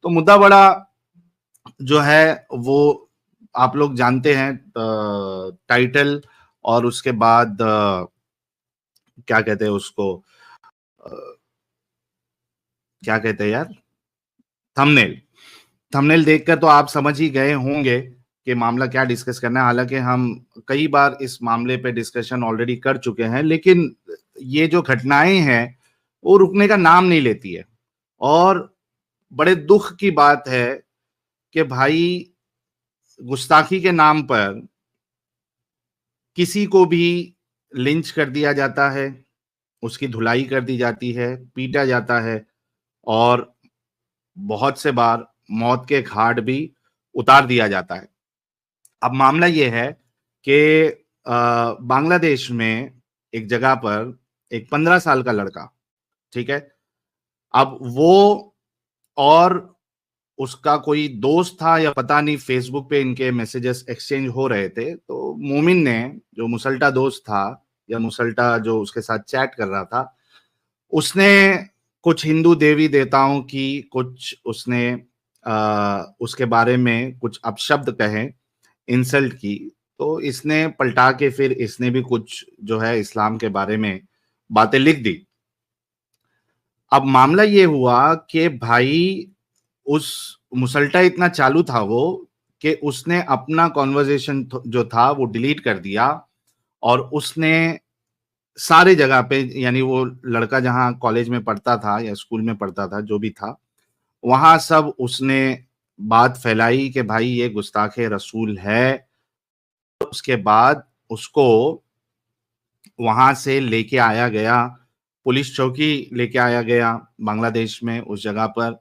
तो मुद्दा बड़ा जो है वो आप लोग जानते हैं, टाइटल और उसके बाद क्या कहते हैं उसको, अ, क्या कहते हैं यार, थंबनेल। थंबनेल देखकर तो आप समझ ही गए होंगे कि मामला क्या डिस्कस करना है। हालांकि हम कई बार इस मामले पे डिस्कशन ऑलरेडी कर चुके हैं, लेकिन ये जो घटनाएं हैं वो रुकने का नाम नहीं लेती है। और बड़े दुख की बात है कि भाई, गुस्ताखी के नाम पर किसी को भी लिंच कर दिया जाता है, उसकी धुलाई कर दी जाती है, पीटा जाता है, और बहुत से बार मौत के घाट भी उतार दिया जाता है। अब मामला ये है कि बांग्लादेश में एक जगह पर एक 15 साल का लड़का, ठीक है, अब वो और उसका कोई दोस्त था या पता नहीं, फेसबुक पे इनके मैसेजेस एक्सचेंज हो रहे थे, तो मोमिन ने, जो मुसल्टा दोस्त था या मुसल्टा जो उसके साथ चैट कर रहा था, उसने कुछ हिंदू देवी देवताओं की कुछ उसने उसके बारे में कुछ अपशब्द कहे, इंसल्ट की। तो इसने पलटा के फिर इसने भी कुछ जो है इस्लाम के बारे में बातें लिख दी। अब मामला ये हुआ कि भाई, उस मुसल्टा इतना चालू था वो कि उसने अपना कॉन्वर्जेशन जो था वो डिलीट कर दिया, और उसने सारे जगह पे, यानी वो लड़का जहां कॉलेज में पढ़ता था या स्कूल में पढ़ता था, जो भी था, वहां सब उसने बात फैलाई कि भाई ये गुस्ताखे रसूल है। उसके बाद उसको वहां से लेके आया गया, पुलिस चौकी लेके आया गया बांग्लादेश में उस जगह पर,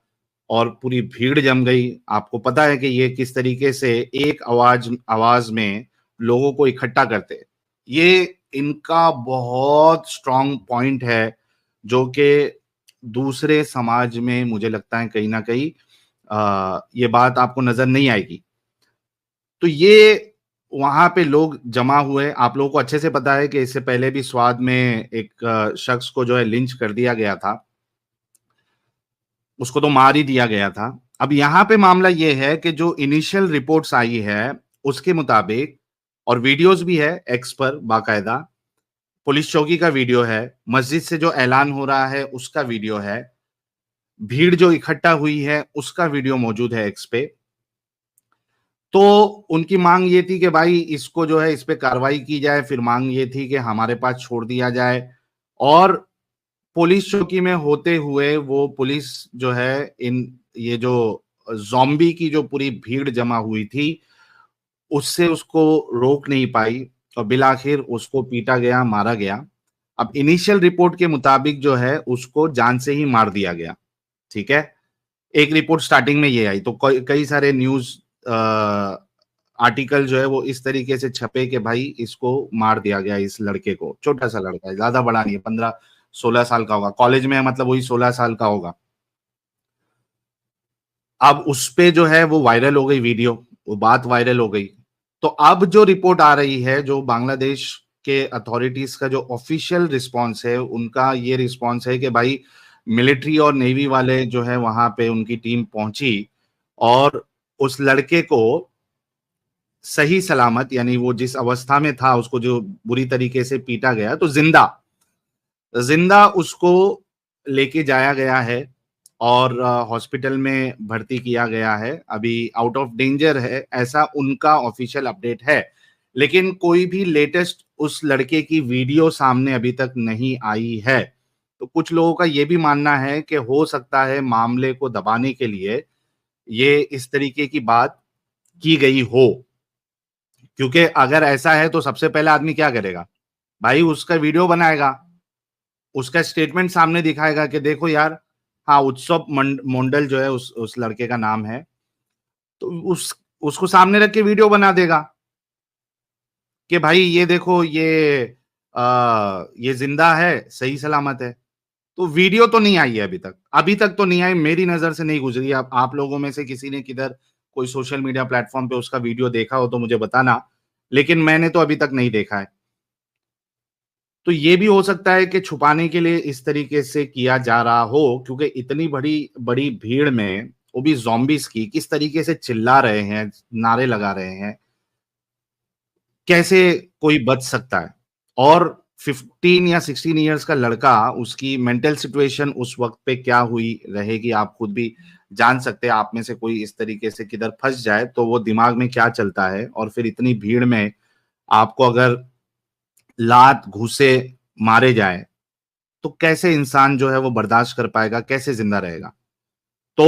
और पूरी भीड़ जम गई। आपको पता है कि ये किस तरीके से एक आवाज आवाज में लोगों को इकट्ठा करते हैं। ये इनका बहुत स्ट्रांग पॉइंट है, जो कि दूसरे समाज में मुझे लगता है कहीं ना कहीं ये बात आपको नजर नहीं आएगी। तो ये वहां पे लोग जमा हुए। आप लोगों को अच्छे से पता है कि इससे पहले भी स्वाद में एक शख्स को जो है लिंच कर दिया गया था, उसको तो मार ही दिया गया था। अब यहाँ पे मामला ये है कि जो इनिशियल रिपोर्ट्स आई है उसके मुताबिक, और वीडियोस भी है एक्स पर बाकायदा, पुलिस चौकी का वीडियो है, मस्जिद से जो ऐलान हो रहा है उसका वीडियो है, भीड़ जो इकट्ठा हुई है उसका वीडियो मौजूद है एक्स पे। तो उनकी मांग ये थी कि भाई इसको जो है इस पे कार्रवाई की जाए, फिर मांग ये थी कि हमारे पास छोड़ दिया जाए। और पुलिस चौकी में होते हुए वो पुलिस जो है, इन ये जो ज़ॉम्बी की जो पूरी भीड़ जमा हुई थी, उससे उसको रोक नहीं पाई, और बिलाखिर उसको पीटा गया, मारा गया। अब इनिशियल रिपोर्ट के मुताबिक जो है उसको जान से ही मार दिया गया, ठीक है। एक रिपोर्ट स्टार्टिंग में ये आई, तो कई सारे न्यूज आर्टिकल जो है वो इस तरीके से छपे कि भाई इसको मार दिया गया, इस लड़के को। छोटा सा लड़का है, ज्यादा बड़ा नहीं है, 15-16 साल का होगा, कॉलेज में है, मतलब वही 16 साल का होगा। अब उस पे जो है वो वायरल हो गई वीडियो, वो बात वायरल हो गई। तो अब जो रिपोर्ट आ रही है, जो बांग्लादेश के अथॉरिटीज का जो ऑफिशियल रिस्पांस है, उनका ये रिस्पांस है कि भाई मिलिट्री और नेवी वाले जो है वहां पे उनकी टीम पहुंची, और उस लड़के को सही सलामत, यानी वो जिस अवस्था में था, उसको जो बुरी तरीके से पीटा गया, तो जिंदा जिंदा उसको लेके जाया गया है, और हॉस्पिटल में भर्ती किया गया है। अभी आउट ऑफ डेंजर है, ऐसा उनका ऑफिशियल अपडेट है। लेकिन कोई भी लेटेस्ट उस लड़के की वीडियो सामने अभी तक नहीं आई है। तो कुछ लोगों का ये भी मानना है कि हो सकता है मामले को दबाने के लिए ये इस तरीके की बात की गई हो। क्योंकि अगर ऐसा है तो सबसे पहले आदमी क्या करेगा भाई, उसका वीडियो बनाएगा, उसका स्टेटमेंट सामने दिखाएगा कि देखो यार, हाँ, उत्सव मंडल जो है उस लड़के का नाम है, तो उसको सामने रख के वीडियो बना देगा कि भाई ये देखो, ये जिंदा है, सही सलामत है। तो वीडियो तो नहीं आई है अभी तक तो नहीं आई, मेरी नजर से नहीं गुजरी। आप लोगों में से किसी ने किधर कोई सोशल मीडिया प्लेटफॉर्म पे उसका वीडियो देखा हो तो मुझे बताना, लेकिन मैंने तो अभी तक नहीं देखा है। तो ये भी हो सकता है कि छुपाने के लिए इस तरीके से किया जा रहा हो, क्योंकि इतनी बड़ी बड़ी भीड़ में वो भी ज़ॉम्बीज़ की, किस तरीके से चिल्ला रहे हैं, नारे लगा रहे हैं, कैसे कोई बच सकता है? और 15 या 16 इयर्स का लड़का, उसकी मेंटल सिचुएशन उस वक़्त पे क्या हुई रहेगी, आप खुद भी जान सकते हैं। आप में से कोई इस तरीके से किधर फँस जाए, तो वो दिमाग में क्या चलता है, और फिर इतनी भीड़ में आपको अगर लात, घूँसे मारे जाएँ, तो कैसे इंसान जो है वो बर्दाश्त कर पाएगा, कैसे ज़िंदा रहेगा? तो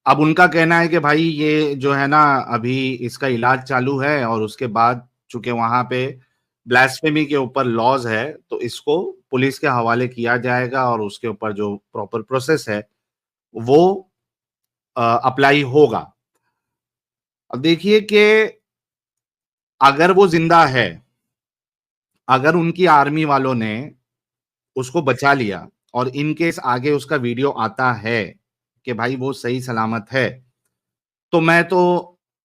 अब उनका कहना है कि भाई ये जो है ना, अभी इसका इलाज चालू है, और उसके बाद चूँकि वहाँ पे ब्लास्फेमी के ऊपर लॉज़ है, तो इसको पुलिस के हवाले किया जाएगा, और उसके ऊपर जो प्रॉपर प्रोसेस है, वो अप्लाई होगा। अब देखिए कि अगर वो ज़िंदा है, अगर उनकी आर्मी वालों ने उसको बचा लिया, और इन केस आगे उसका वीडियो आता है कि भाई वो सही सलामत है, तो मैं तो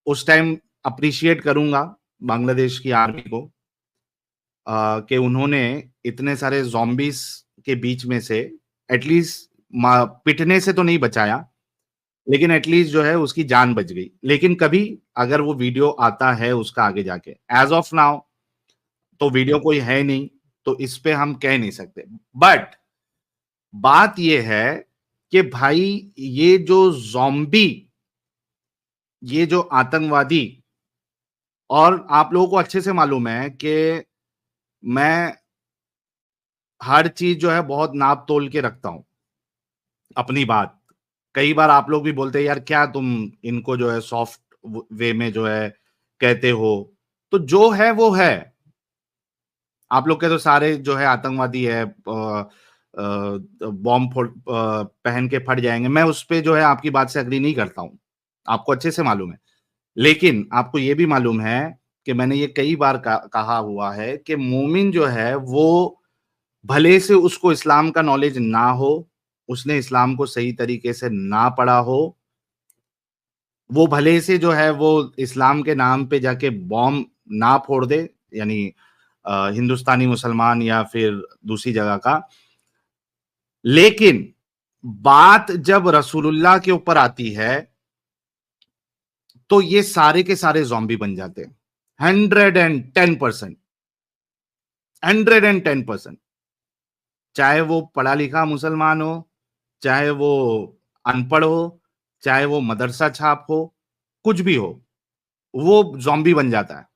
उस टाइम एप्रिशिएट करूँगा बांग्लादेश की आर्मी को, कि उन्होंने इतने सारे ज़ॉम्बीज़ के बीच में से एटलीस्ट मा पिटने से तो नहीं बचाया, लेकिन एटलीस्ट जो है उसकी जान बच गई। लेकिन कभी अगर वो वीडियो आता है उसका आगे जाके, एज़ ऑफ नाउ तो वीडियो कोई है नहीं, तो इस पे हम कह नहीं सकते। बट बात ये है कि भाई ये जो ज़ॉम्बी, ये जो आतंकवादी, और आप लोगों को अच्छे से मालूम है कि मैं हर चीज़ जो है बहुत नाप-तोल के रखता हूँ, अपनी बात। कई बार आप लोग भी बोलते हैं, यार क्या तुम इनको जो है सॉफ्ट वे में जो है कहते हो, तो जो है वो है। आप लोग के तो सारे जो है आतंकवादी है, बॉम्ब पहन के फट जाएँगे। मैं उस पे जो है आपकी बात से एग्री नहीं करता हूँ, आपको अच्छे से मालूम है। लेकिन आपको ये भी मालूम है कि मैंने ये कई बार कहा हुआ है कि मोमिन जो है वो भले से उसको इस्लाम का नॉलेज ना हो, उसने इस्लाम को सही तरीके से ना पढ़ा हो, वो भले से जो है वो इस्लाम के नाम पे जाके बॉम्ब ना फोड़ दे, यानी हिंदुस्तानी मुसलमान या फिर दूसरी जगह का। लेकिन बात जब रसूलुल्लाह के ऊपर आती है, तो ये सारे के सारे ज़ॉम्बी बन जाते हैं। 110%, 110%। चाहे वो पढ़ा-लिखा मुसलमान हो, चाहे वो अनपढ़ हो, चाहे वो मदरसा छाप हो, कुछ भी हो, वो ज़ॉम्बी बन जाता है।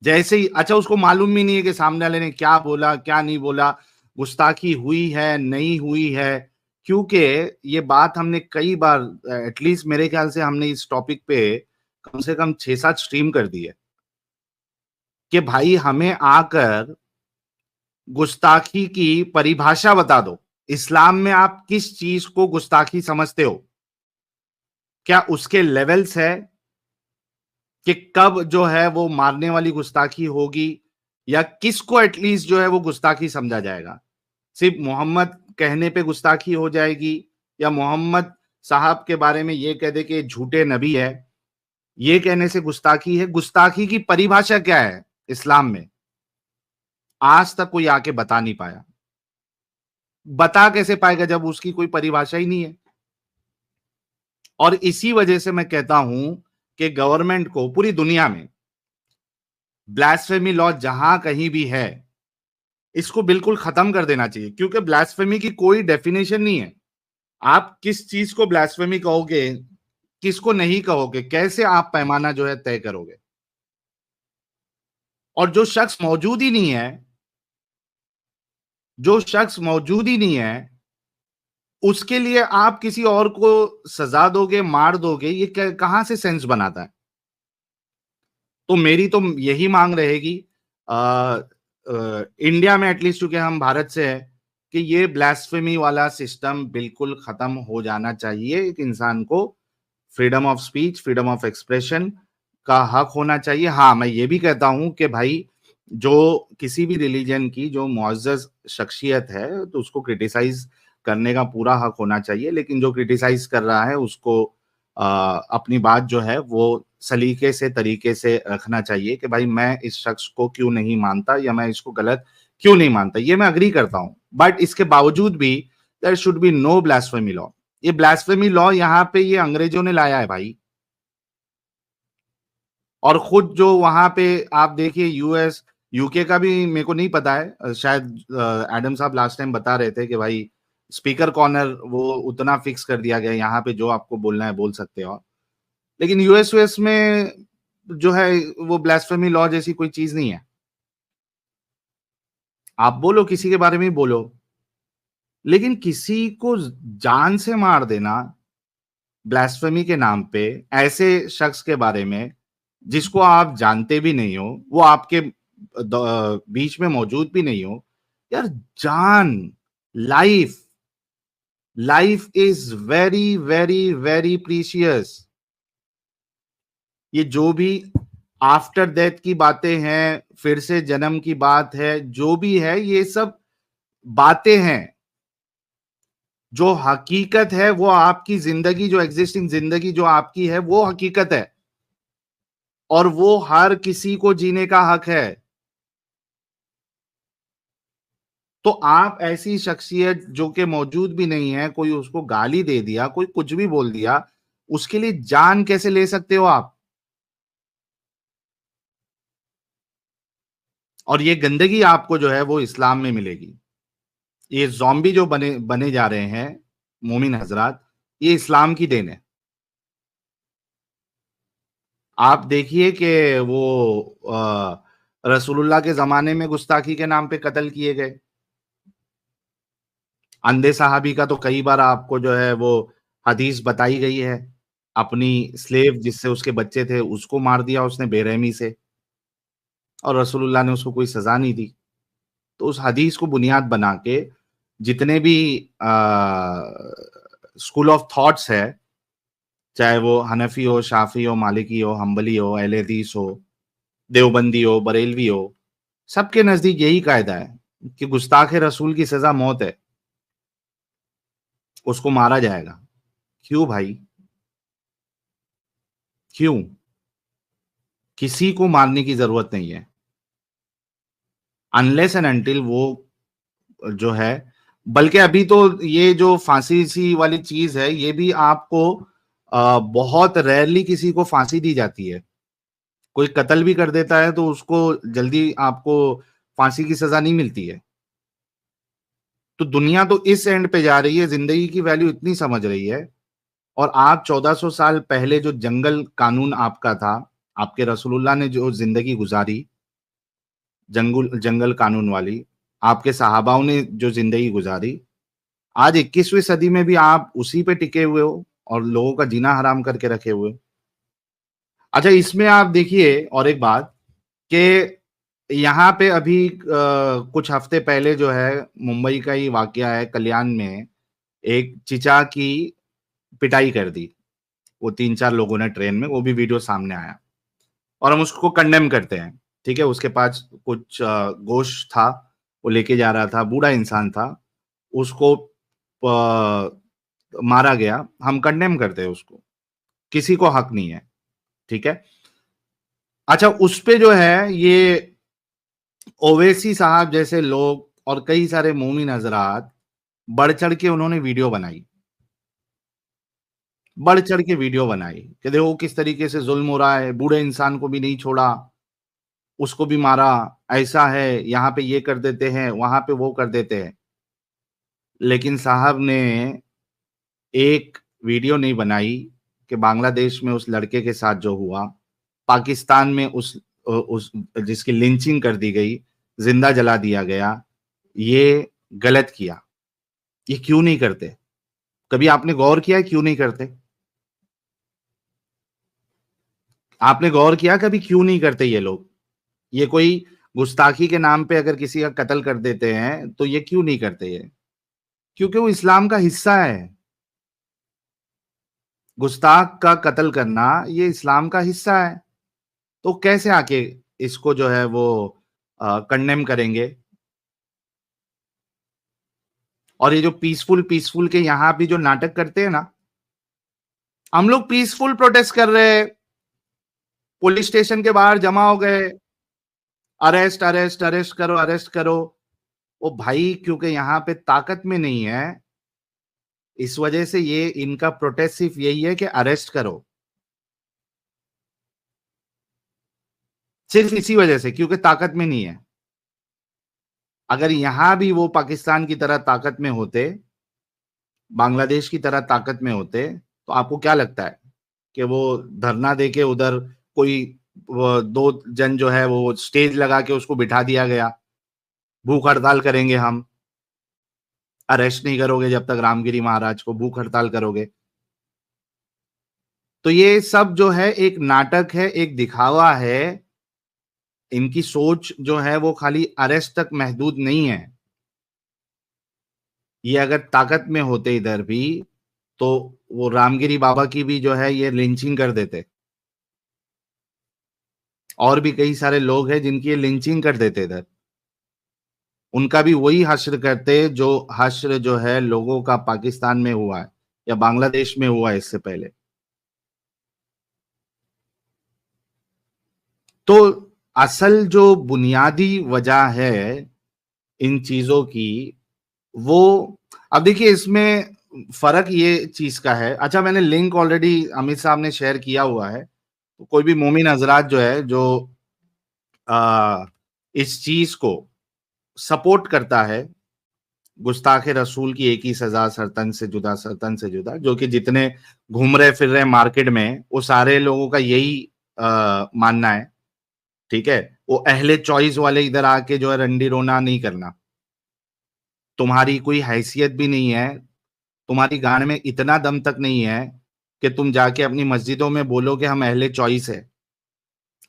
जैसे ही अच्छा, उसको मालूम भी नहीं है कि सामने वाले ने क्या बोला, क्या नहीं बोला, गुस्ताखी हुई है, नहीं हुई है। क्योंकि ये बात हमने कई बार, एटलीस्ट मेरे ख्याल से हमने इस टॉपिक पे कम से कम 6-7 स्ट्रीम कर दी है, कि भाई हमें आकर गुस्ताखी की परिभाषा बता दो। इस्लाम में आप किस चीज़ को गुस्ताखी समझते हो? क्या उसके लेवल्स है कि कब जो है वो मारने वाली गुस्ताखी होगी, या किसको एटलीस्ट जो है वो गुस्ताखी समझा जाएगा? सिर्फ मोहम्मद कहने पे गुस्ताखी हो जाएगी, या मोहम्मद साहब के बारे में ये कह दे कि झूठे नबी है, ये कहने से गुस्ताखी है? गुस्ताखी की परिभाषा क्या है इस्लाम में? आज तक कोई आके बता नहीं पाया। बता कैसे पाएगा जब उसकी कोई परिभाषा ही नहीं है? और इसी वजह से मैं कहता हूं कि गवर्नमेंट को पूरी दुनिया में ब्लास्फेमी लॉ जहां कहीं भी है, इसको बिल्कुल खत्म कर देना चाहिए, क्योंकि ब्लास्फेमी की कोई डेफिनेशन नहीं है। आप किस चीज को ब्लास्फेमी कहोगे, किसको नहीं कहोगे, कैसे आप पैमाना जो है तय करोगे? और जो शख्स मौजूद ही नहीं है, जो शख्स मौजूद ही नहीं है, उसके लिए आप किसी और को सजा दोगे, मार दोगे, ये कहां से सेंस बनाता है? तो मेरी तो यही मांग रहेगी, अ, इंडिया में एटलीस्ट, क्योंकि हम भारत से है, कि ये ब्लास्फेमी वाला सिस्टम बिल्कुल खत्म हो जाना चाहिए। एक इंसान को freedom of speech, freedom of expression का हक होना चाहिए। हाँ, मैं ये भी कहता हूं कि भाई जो किसी भी रिलीजन की जो मुअज़्ज़ज़ शख्सियत है, तो उसको क्रिटिसाइज करने का पूरा हक होना चाहिए, लेकिन जो क्रिटिसाइज कर रहा है उसको अपनी बात जो है वो सलीके से, तरीके से रखना चाहिए कि भाई मैं इस शख्स को क्यों नहीं मानता, या मैं इसको गलत क्यों नहीं मानता। ये मैं एग्री करता हूं, बट इसके बावजूद भी there should be no blasphemy law. ये ब्लास्फेमी लॉ यहाँ पे ये अंग्रेजों ने लाया है भाई। और खुद जो वहां पे आप देखिए यूएस यूके का भी मेरे को नहीं पता है, शायद एडम साहब लास्ट टाइम बता रहे थे कि भाई स्पीकर कॉर्नर वो उतना फिक्स कर दिया गया, यहाँ पे जो आपको बोलना है बोल सकते हो। लेकिन यूएस में जो है वो ब्लास्फेमी लॉ जैसी कोई चीज नहीं है। आप बोलो किसी के बारे में ही बोलो, लेकिन किसी को जान से मार देना ब्लास्फेमी के नाम पे, ऐसे शख्स के बारे में जिसको आप जानते भी नहीं हो, वो आपके बीच में मौजूद भी नहीं हो यार। जान, life, life is very very very precious. ये जो भी आफ्टर डेथ की बातें हैं, फिर से जन्म की बात है, जो भी है ये सब बातें हैं। जो हकीकत है वो आपकी जिंदगी, जो एग्जिस्टिंग जिंदगी जो आपकी है वो हकीकत है, और वो हर किसी को जीने का हक है। तो आप ऐसी शख्सियत जो कि मौजूद भी नहीं है, कोई उसको गाली दे दिया, कोई कुछ भी बोल दिया, उसके लिए जान कैसे ले सकते हो आप? और ये गंदगी आपको जो है वो इस्लाम में मिलेगी। ये ज़ॉम्बी जो बने बने जा रहे हैं मोमिन हजरात, ये इस्लाम की देन है। आप देखिए कि वो रसूलुल्लाह के जमाने में गुस्ताखी के नाम पे कत्ल किए गए। अंधे साहबी का तो कई बार आपको जो है वो हदीस बताई गई है। अपनी स्लेव जिससे उसके बच्चे थे उसको मार दिया उसने बेरहमी से, और रसूलुल्लाह ने उसको कोई सजा नहीं दी। तो उस हदीस को बुनियाद बना के जितने भी स्कूल ऑफ थॉट्स है, चाहे वो हनफी हो, शाफी हो, मालिकी हो, हम्बली हो, अहले हदीस हो, देवबंदी हो, बरेलवी हो, सबके नजदीक यही कायदा है कि गुस्ताखे रसूल की सजा मौत है, उसको मारा जाएगा। क्यों भाई? क्यों? किसी को मारने की जरूरत नहीं है, अनलेस एंड अनटिल वो जो है। बल्कि अभी तो ये जो फांसी सी वाली चीज है, ये भी आपको बहुत रेयरली किसी को फांसी दी जाती है। कोई कत्ल भी कर देता है तो उसको जल्दी आपको फांसी की सजा नहीं मिलती है। तो दुनिया तो इस एंड पे जा रही है, जिंदगी की वैल्यू इतनी समझ रही है। और आप 1400 साल पहले जो जंगल कानून आपका था, आपके रसूलुल्लाह ने जो जिंदगी गुजारी जंगल जंगल कानून वाली, आपके सहाबाओं ने जो जिंदगी गुजारी, आज 21वीं सदी में भी आप उसी पे टिके हुए हो और लोगों का जीना हराम करके रखे हुए हो। अच्छा, इसमें आप देखिए और एक बात कि यहाँ पे अभी कुछ हफ्ते पहले जो है मुंबई का ही वाकया है, कल्याण में एक चिचा की पिटाई कर दी वो 3-4 लोगों ने ट्रेन में, वो भी वीडियो सामने आया और हम उसको कंडेम करते हैं। ठीक है, उसके पास कुछ गोश्त था, वो लेके जा रहा था, बूढ़ा इंसान था, उसको मारा गया, हम कंडेम करते हैं उसको, किसी को हक नहीं है। ठीक है। अच्छा, उस पे जो है ये ओवैसी साहब जैसे लोग और कई सारे मोमिन हजरात बढ़ चढ़ के उन्होंने वीडियो बनाई, बढ़ चढ़ के वीडियो बनाई कि देखो किस तरीके से जुल्म हो रहा है, बूढ़े इंसान को भी नहीं छोड़ा, उसको भी मारा, ऐसा है, यहाँ पे ये कर देते हैं, वहां पे वो कर देते हैं। लेकिन साहब ने एक वीडियो नहीं बनाई कि बांग्लादेश में उस लड़के के साथ जो हुआ, पाकिस्तान में उस जिसकी लिंचिंग कर दी गई, जिंदा जला दिया गया, ये गलत किया। ये क्यों नहीं करते? कभी आपने गौर किया है क्यों नहीं करते? आपने गौर किया कभी क्यों नहीं करते ये लोग? ये कोई गुस्ताखी के नाम पे अगर किसी का कत्ल कर देते हैं तो ये क्यों नहीं करते ये? क्योंकि वो इस्लाम का हिस्सा है। गुस्ताख का कत्ल करना ये इस्लाम का हिस्सा है। तो कैसे आके इसको जो है वो कंडेम करेंगे? और ये जो पीसफुल पीसफुल के यहाँ भी जो नाटक करते हैं ना, हम लोग पीसफुल प्रोटेस्ट कर रहे हैं, पुलिस स्टेशन के बाहर जमा हो गए, अरेस्ट अरेस्ट अरेस्ट करो, अरेस्ट करो। ओ भाई, क्योंकि यहाँ पे ताकत में नहीं है, इस वजह से ये इनका प्रोटेस्ट सिर्फ यही है कि अरेस्ट करो, सिर्फ इसी वजह से, क्योंकि ताकत में नहीं है। अगर यहां भी वो पाकिस्तान की तरह ताकत में होते, बांग्लादेश की तरह ताकत में होते, तो आपको क्या लगता है कि वो धरना देके उधर कोई दो जन जो है वो स्टेज लगा के उसको बिठा दिया गया, भूख हड़ताल करेंगे हम, अरेस्ट नहीं करोगे जब तक रामगिरी महाराज को, भूख हड़ताल करोगे। तो ये सब जो है एक नाटक है, एक दिखावा है। इनकी सोच जो है वो खाली अरेस्ट तक महदूद नहीं है। ये अगर ताकत में होते इधर भी, तो वो रामगिरी बाबा की भी जो है ये लिंचिंग कर देते, और भी कई सारे लोग हैं जिनकी ये लिंचिंग कर देते इधर। उनका भी वही हश्र करते जो हश्र जो है लोगों का पाकिस्तान में हुआ है या बांग्लादेश में हुआ है इससे पहले। तो असल जो बुनियादी वजह है इन चीजों की, वो अब देखिए इसमें फर्क ये चीज का है। अच्छा, मैंने लिंक ऑलरेडी अमित साहब ने शेयर किया हुआ है, तो कोई भी मोमिन हजरात जो है जो इस चीज को सपोर्ट करता है, गुस्ताखे रसूल की एक ही सजा, सरतन से जुदा, सरतन से जुदा, जो कि जितने घूम रहे फिर रहे मार्केट में वो सारे लोगों का यही मानना है, ठीक है। वो अहले चॉइस वाले इधर आके जो है रंडी रोना नहीं करना। तुम्हारी कोई हैसियत भी नहीं है, तुम्हारी गांड में इतना दम तक नहीं है कि तुम जाके अपनी मस्जिदों में बोलो कि हम अहले चॉइस है,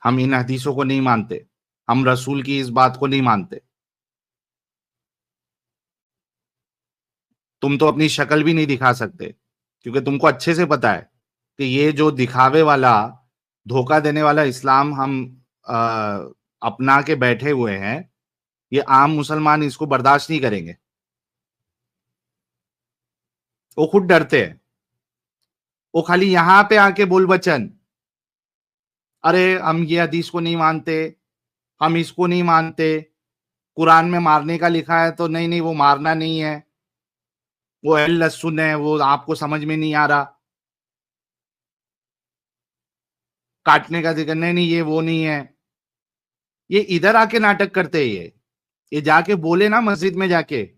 हम इन हदीसों को नहीं मानते, हम रसूल की इस बात को नहीं मानते। तुम तो अपनी शक्ल भी नहीं दिखा सकते, क्योंकि तुमको अच्छे से पता है कि ये जो दिखावे वाला, धोखा देने वाला इस्लाम हम अपना के बैठे हुए हैं, ये आम मुसलमान इसको बर्दाश्त नहीं करेंगे। वो खुद डरते हैं। वो खाली यहां पे आके बोल बचन, अरे हम ये हदीस को नहीं मानते, हम इसको नहीं मानते, कुरान में मारने का लिखा है, तो नहीं नहीं वो मारना नहीं है, वो अहल लहसुन है, वो आपको समझ में नहीं आ रहा, काटने का जिक्र नहीं नहीं ये वो नहीं है। ये इधर आके नाटक करते हैं। ये जाके बोले ना मस्जिद में जाके,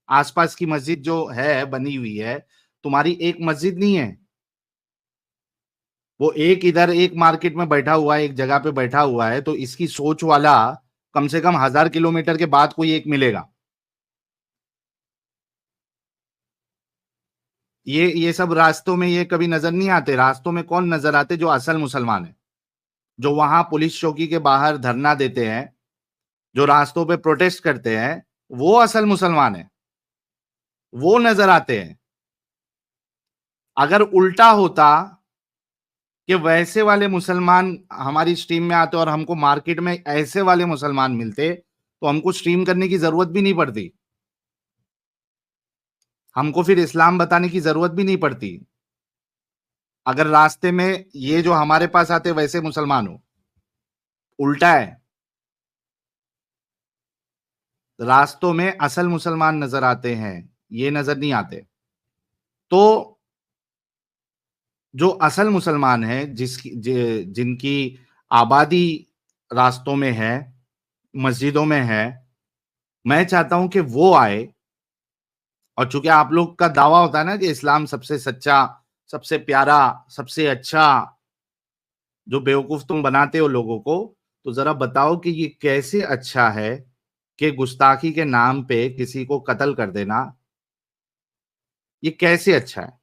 आसपास की मस्जिद जो है बनी हुई है, तुम्हारी एक मस्जिद नहीं है, वो एक इधर एक मार्केट में बैठा हुआ है, एक जगह पे बैठा हुआ है, तो इसकी सोच वाला कम से कम 1000 किलोमीटर के बाद कोई एक मिलेगा। ये सब रास्तों में ये कभी नजर नहीं आते। रास्तों में कौन नजर आते? जो असल मुसलमान है, जो वहां पुलिस चौकी के बाहर धरना देते हैं, जो रास्तों पे प्रोटेस्ट करते हैं, वो असल मुसलमान है, वो नजर आते हैं। अगर उल्टा होता कि वैसे वाले मुसलमान हमारी स्ट्रीम में आते और हमको मार्केट में ऐसे वाले मुसलमान मिलते, तो हमको स्ट्रीम करने की जरूरत भी नहीं पड़ती, हमको फिर इस्लाम बताने की जरूरत भी नहीं पड़ती। अगर रास्ते में ये जो हमारे पास आते वैसे मुसलमान हो, उल्टा है, रास्तों में असल मुसलमान नजर आते हैं, ये नजर नहीं आते। तो जो असल मुसलमान है, जिनकी आबादी रास्तों में है, मस्जिदों में है, मैं चाहता हूं कि वो आए। और चूंकि आप लोग का दावा होता है ना कि इस्लाम सबसे सच्चा, सबसे प्यारा, सबसे अच्छा, जो बेवकूफ तुम बनाते हो लोगों को, तो जरा बताओ कि ये कैसे अच्छा है कि गुस्ताखी के नाम पे किसी को कत्ल कर देना, ये कैसे अच्छा है?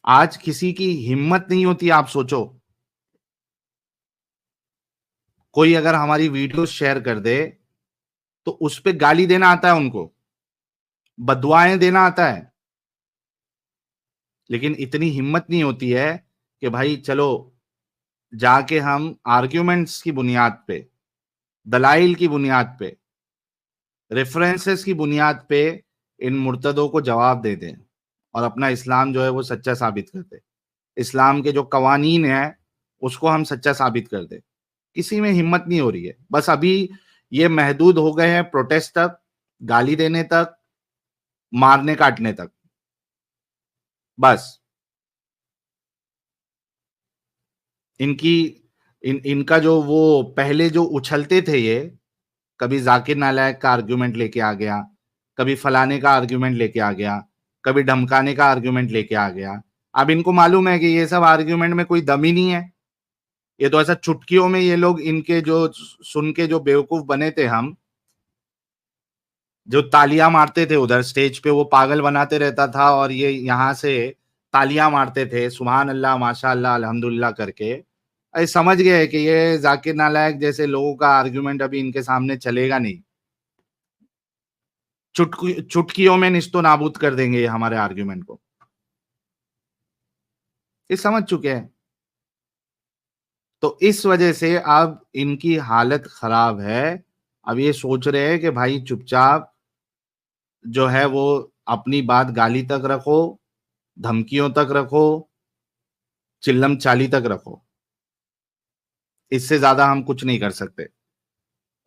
आज किसी की हिम्मत नहीं होती। आप सोचो, कोई अगर हमारी वीडियो शेयर कर दे तो उस पे गाली देना आता है उनको, बदुआएं देना आता है, लेकिन इतनी हिम्मत नहीं होती है कि भाई चलो जाके हम आर्ग्यूमेंट्स की बुनियाद पे, दलाइल की बुनियाद पे, रेफरेंसेस की बुनियाद पे इन मुर्तदों को जवाब दे दें और अपना इस्लाम जो है वो सच्चा साबित कर दे। इस्लाम के जो कवानीन है उसको हम सच्चा साबित कर दे। किसी में हिम्मत नहीं हो रही है। बस अभी ये महदूद हो गए हैं प्रोटेस्ट तक, गाली देने तक, मारने काटने तक, बस। इनकी इनका जो वो पहले जो उछलते थे ये, कभी ज़ाकिर नालायक का आर्गुमेंट लेके आ गया, कभी फलाने का आर्गुमेंट लेके आ गया, कभी ढमकाने का आर्गुमेंट लेके आ गया। अब इनको मालूम है कि ये सब आर्गुमेंट में कोई दम ही नहीं है। ये तो ऐसा चुटकियों में ये लोग इनके जो सुन के जो बेवकूफ बने थे हम, जो तालियां मारते थे उधर स्टेज पे, वो पागल बनाते रहता था और ये यहाँ से तालियां मारते थे सुभान अल्लाह माशाअल्लाह अल्हम्दुलिल्लाह करके। अरे समझ गए कि ये जाकिर नालायक जैसे लोगों का आर्गुमेंट अभी इनके सामने चलेगा नहीं। चुटकियों में निस्तो नाबूद कर देंगे ये हमारे आर्गुमेंट को। ये समझ चुके हैं। तो इस वजह से अब इनकी हालत खराब है। अब ये सोच रहे हैं कि भाई चुपचाप जो है वो अपनी बात गाली तक रखो, धमकियों तक रखो, चिल्लम चाली तक रखो। इससे ज्यादा हम कुछ नहीं कर सकते।